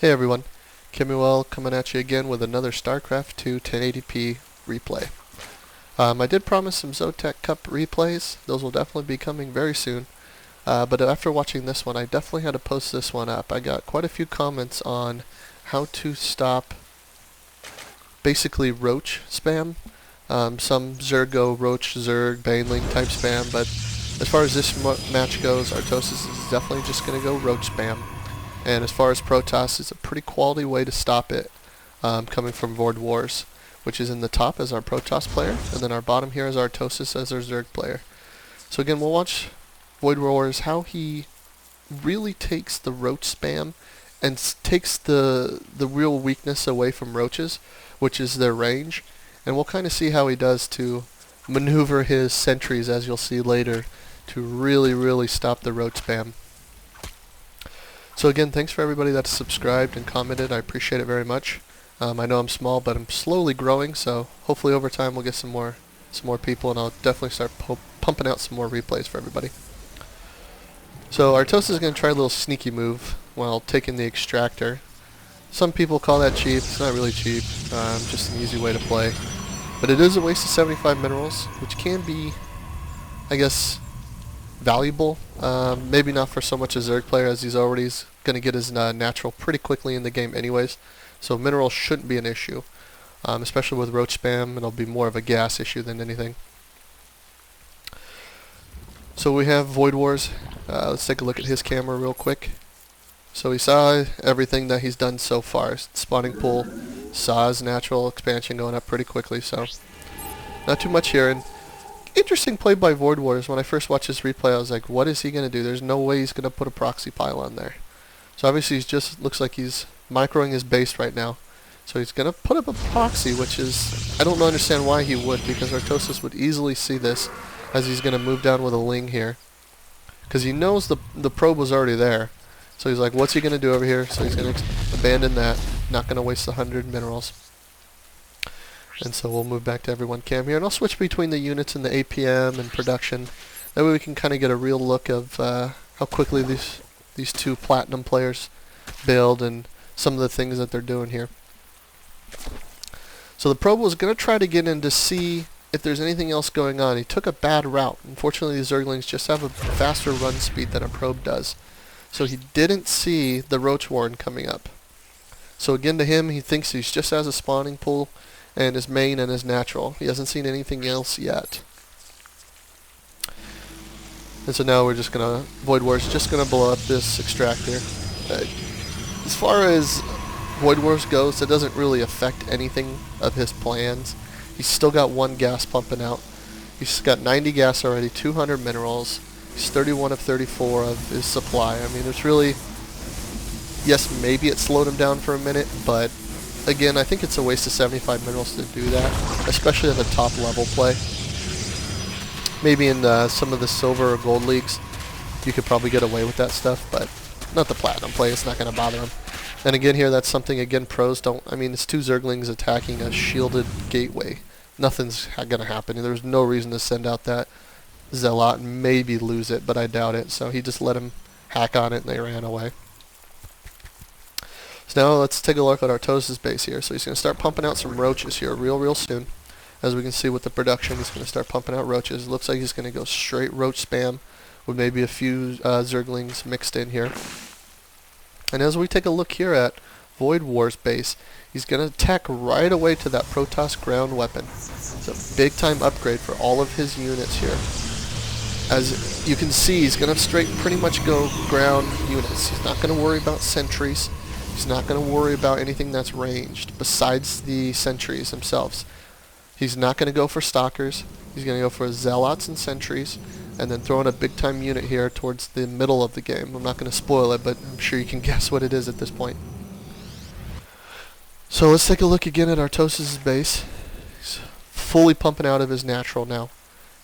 Hey everyone, Kimuel coming at you again with another StarCraft 2 1080p replay. I did promise some Zotac Cup replays. Those will definitely be coming very soon. But after watching this one, I definitely had to post this one up. I got quite a few comments on how to stop basically roach spam. Some Zergo, roach, Zerg, Baneling type spam, but as far as this match goes, Artosis is definitely just going to go roach spam. And as far as protoss, it's a pretty quality way to stop it, coming from vOidwardS, which is in the top as our protoss player, and then our bottom here is Artosis as our Zerg player. So again, we'll watch vOidwardS, how he really takes the roach spam and takes the real weakness away from roaches, which is their range, and we'll kind of see how he does to maneuver his sentries, as you'll see later, to really stop the roach spam. So again, thanks for everybody that's subscribed and commented. I appreciate it very much. I know I'm small, but I'm slowly growing, so hopefully over time we'll get some more people, and I'll definitely start pumping out some more replays for everybody. So Artosis is going to try a little sneaky move while taking the extractor. Some people call that cheap. It's not really cheap. Just an easy way to play. But it is a waste of 75 minerals, which can be, I guess, valuable. Maybe not for so much a Zerg player, as he's already going to get his natural pretty quickly in the game anyways. So minerals shouldn't be an issue. Especially with roach spam, it'll be more of a gas issue than anything. So we have vOidwardS. Let's take a look at his camera real quick. So he saw everything that he's done so far. Spawning pool, saw his natural expansion going up pretty quickly, so not too much here. And interesting play by vOidwardS. When I first watched this replay, I was like, what is he going to do? There's no way he's going to put a proxy pile on there. So obviously he's just, looks like he's microing his base right now. So he's going to put up a proxy, which is, I don't understand why he would, because Artosis would easily see this, as he's going to move down with a Ling here. Because he knows the probe was already there. So he's like, what's he going to do over here? So he's going to abandon that, not going to waste 100 minerals. And so we'll move back to everyone cam here, and I'll switch between the units and the APM and production. That way we can kind of get a real look of how quickly these two platinum players build and some of the things that they're doing here. So the probe was going to try to get in to see if there's anything else going on. He took a bad route. Unfortunately, these Zerglings just have a faster run speed than a probe does. So he didn't see the Roach Warren coming up. So again, to him, he thinks he's just has a spawning pool and his main and his natural. He hasn't seen anything else yet. And so now we're just gonna, vOidwardS just gonna blow up this extractor. As far as vOidwardS goes, it doesn't really affect anything of his plans. He's still got one gas pumping out. He's got 90 gas already, 200 minerals. He's 31 of 34 of his supply. I mean, it's really, yes, maybe it slowed him down for a minute, but again, I think it's a waste of 75 minerals to do that, especially at the top level play. Maybe in some of the silver or gold leagues, you could probably get away with that stuff, but not the platinum play. It's not going to bother him. And again here, that's something, again, pros don't, I mean, it's two Zerglings attacking a shielded gateway. Nothing's going to happen. There's no reason to send out that Zealot and maybe lose it, but I doubt it. So he just let him hack on it and they ran away. So now let's take a look at Artosis' base here. So he's going to start pumping out some roaches here real soon. As we can see with the production, he's going to start pumping out roaches. It looks like he's going to go straight roach spam with maybe a few Zerglings mixed in here. And as we take a look here at vOidwardS' base, he's going to attack right away to that Protoss ground weapon. It's a big time upgrade for all of his units here. As you can see, he's going to pretty much go ground units. He's not going to worry about sentries. He's not going to worry about anything that's ranged besides the sentries themselves. He's not going to go for stalkers. He's going to go for zealots and sentries, and then throw in a big time unit here towards the middle of the game. I'm not going to spoil it, but I'm sure you can guess what it is at this point. So let's take a look again at Artosis' base. He's fully pumping out of his natural now.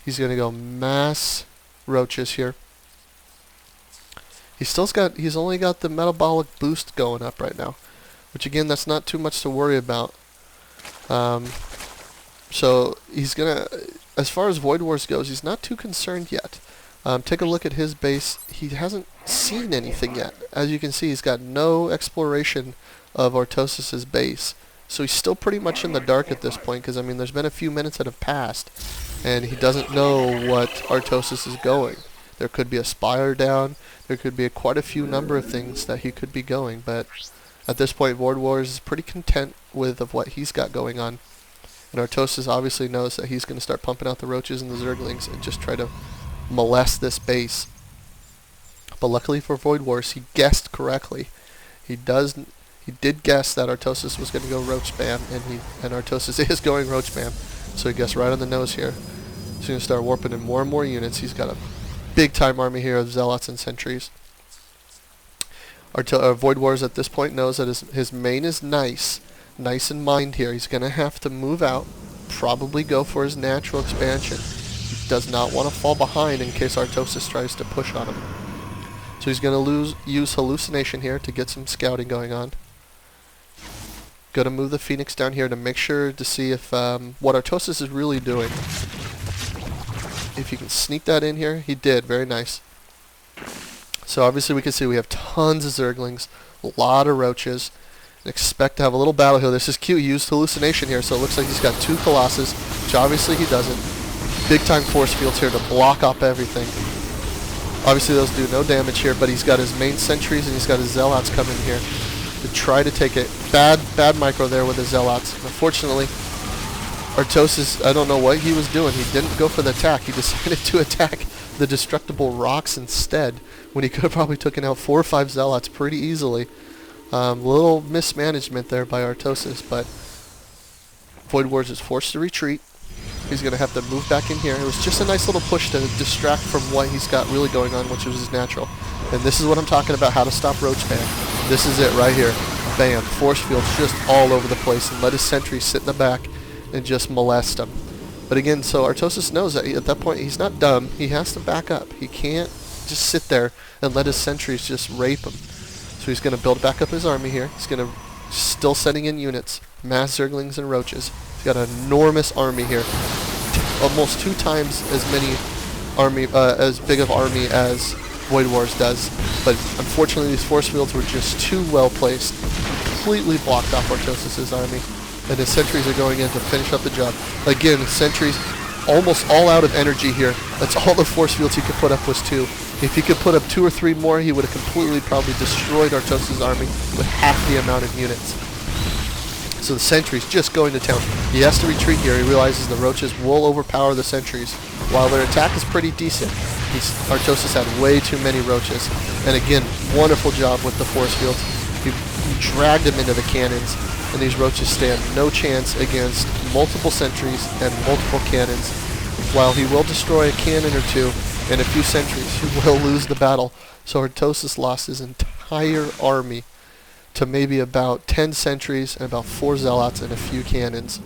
He's going to go mass roaches here. He's only got the metabolic boost going up right now, which again, that's not too much to worry about. So he's gonna, as far as vOidwardS goes, he's not too concerned yet. Take a look at his base. He hasn't seen anything yet. As you can see, he's got no exploration of Artosis' base. So he's still pretty much in the dark at this point, because I mean there's been a few minutes that have passed and he doesn't know what Artosis is going. There could be a spire down, there could be quite a few number of things that he could be going, but at this point vOidwardS is pretty content with of what he's got going on. And Artosis obviously knows that he's going to start pumping out the roaches and the zerglings and just try to molest this base. But luckily for vOidwardS, he guessed correctly. He did guess that Artosis was going to go roach spam, and Artosis is going roach spam, so he guessed right on the nose here. He's going to start warping in more and more units. He's got a big time army here of zealots and sentries. vOidwardS at this point knows that his main is nice in mind here. He's going to have to move out, probably go for his natural expansion. He does not want to fall behind in case Artosis tries to push on him. So he's going to use hallucination here to get some scouting going on. Going to move the Phoenix down here to make sure to see if what Artosis is really doing. If you can sneak that in here, he did. Very nice. So obviously we can see we have tons of zerglings, a lot of roaches, and expect to have a little battle here. This is cute. He used hallucination here, so it looks like he's got 2 colossus, which obviously he doesn't. Big time force fields here to block up everything. Obviously those do no damage here, but he's got his main sentries and he's got his zealots coming here to try to take it. Bad micro there with the zealots. Unfortunately, Artosis, I don't know what he was doing. He didn't go for the attack. He decided to attack the destructible rocks instead, when he could have probably taken out 4 or 5 zealots pretty easily. Little mismanagement there by Artosis, but vOidwardS is forced to retreat. He's going to have to move back in here. It was just a nice little push to distract from what he's got really going on, which was his natural. And this is what I'm talking about, how to stop roach spam. This is it right here. Bam. Force fields just all over the place, and let his sentries sit in the back and just molest him. But again, so Artosis knows that at that point he's not dumb. He has to back up. He can't just sit there and let his sentries just rape him. So he's going to build back up his army here. He's going to still sending in units, mass zerglings and roaches. He's got an enormous army here, almost 2 times as many army, as big of army as vOidwardS does. But unfortunately, these force fields were just too well placed, completely blocked off Artosis' army, and his sentries are going in to finish up the job. Again, sentries almost all out of energy here. That's all the force fields he could put up was 2. If he could put up 2 or 3 more, he would have completely probably destroyed Artosis' army with half the amount of units. So the sentries just going to town. He has to retreat here. He realizes the roaches will overpower the sentries. While their attack is pretty decent, Artosis had way too many roaches. And again, wonderful job with the force fields. He dragged them into the cannons, and these roaches stand no chance against multiple sentries and multiple cannons. While he will destroy a cannon or 2 and a few sentries, he will lose the battle. So Artosis lost his entire army to maybe about 10 sentries and about 4 zealots and a few cannons.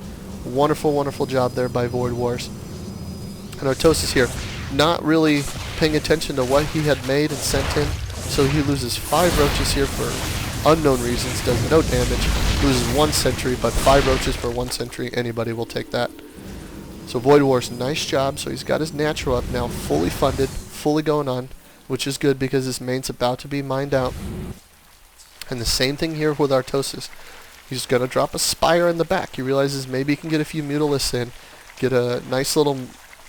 Wonderful, wonderful job there by vOidwardS. And Artosis here, not really paying attention to what he had made and sent in, so he loses 5 roaches here for unknown reasons, does no damage, loses 1 sentry, but 5 roaches for 1 sentry, anybody will take that. So vOidwardS, nice job. So he's got his natural up now, fully funded, fully going on, which is good because his main's about to be mined out. And the same thing here with Artosis. He's going to drop a spire in the back. He realizes maybe he can get a few mutalisks in, get a nice little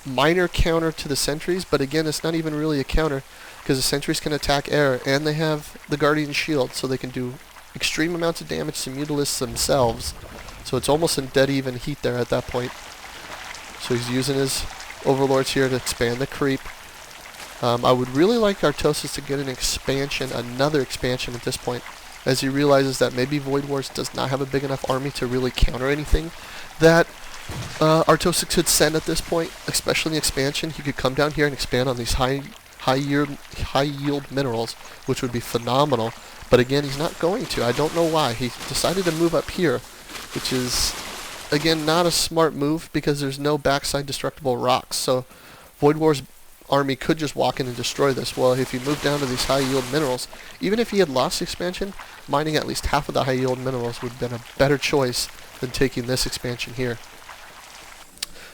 minor counter to the sentries, but again, it's not even really a counter because the sentries can attack air, and they have the Guardian Shield, so they can do extreme amounts of damage to mutalisks themselves. So it's almost in dead even heat there at that point. So he's using his overlords here to expand the creep. I would really like Artosis to get an expansion, another expansion at this point, as he realizes that maybe vOidwardS does not have a big enough army to really counter anything that Artosis could send at this point, especially in expansion. He could come down here and expand on these high yield minerals, which would be phenomenal. But again, he's not going to. I don't know why. He decided to move up here, which is, again, not a smart move because there's no backside destructible rocks. So vOidwardS' army could just walk in and destroy this. Well, if you move down to these high yield minerals, even if he had lost expansion, mining at least half of the high yield minerals would have been a better choice than taking this expansion here.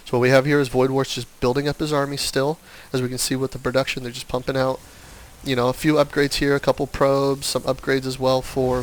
So what we have here is vOidwardS just building up his army still. As we can see with the production, they're just pumping out a few upgrades here, a couple probes, some upgrades as well for